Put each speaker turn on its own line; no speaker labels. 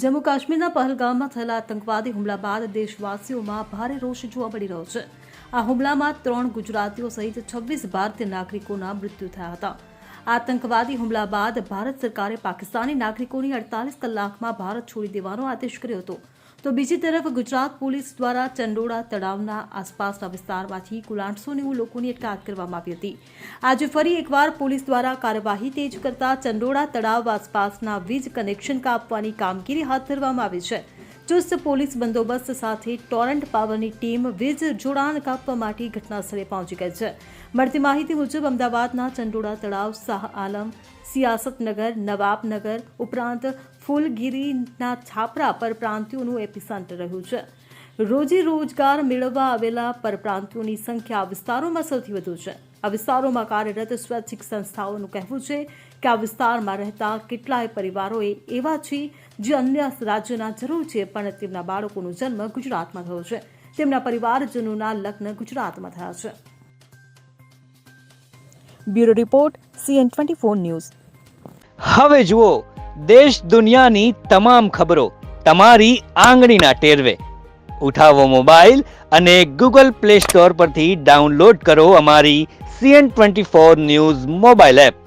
જમ્મુ કાશ્મીરના પહલગામમાં થયેલા આતંકવાદી હુમલા બાદ દેશવાસીઓમાં ભારે રોષ જોવા મળી રહ્યો છે। આ હુમલામાં 3 ગુજરાતીઓ સહિત 26 ભારતીય નાગરિકોના મૃત્યુ થયા હતા। આતંકવાદી હુમલા બાદ ભારત સરકારે પાકિસ્તાની નાગરિકોની 48 કલાકમાં ભારત છોડી દેવાનો આદેશ કર્યો હતો। તો બીજી તરફ ગુજરાત પોલીસ દ્વારા ચંડોળા તળાવના આસપાસના વિસ્તારમાંથી કુલ 890 લોકોની અટકાયત કરવામાં આવી હતી। આજે ફરી એકવાર પોલીસ દ્વારા કાર્યવાહી તેજ કરતા ચંડોળા તળાવ આસપાસના વીજ કનેક્શન કાપવાની કામગીરી હાથ ધરવામાં આવી છે। ચુસ્ત પોલીસ બંદોબસ્ત સાથે ટોરન્ટ પાવરની ટીમ વીજ જોડાણ કાપવા માટે ઘટનાસ્થળે પહોંચી ગઈ છે। મળતી માહિતી મુજબ અમદાવાદના ચંડોળા તળાવ, શાહ આલમ, સિયાસતનગર, નવાબનગર ઉપરાંત ફૂલગીરીના છાપરા પરપ્રાંતિયોનું એપિસેન્ટર રહ્યું છે। રોજી રોજગાર મેળવવા આવેલા પરપ્રાંતિયોની સંખ્યા આ વિસ્તારોમાં સૌથી વધુ છે। આ વિસ્તારોમાં કાર્યરત સ્વૈચ્છિક સંસ્થાઓનું કહેવું છે કે આ વિસ્તારમાં રહેતા કેટલાય પરિવારોએ એવા છે જે અન્ય રાજ્યના જરૂર છે, પણ તેમના બાળકોનો જન્મ ગુજરાતમાં થયો છે। તેમના પરિવારજનોના લગ્ન ગુજરાતમાં થયા છે।
Bureau report CN24 news.
હવે જુઓ દેશ દુનિયાની તમામ ખબરો તમારી આંગળીના ટેરવે। ઉઠાવો મોબાઈલ અને Google Play Store પરથી ડાઉનલોડ કરો અમારી CN24 ન્યૂઝ મોબાઈલ એપ।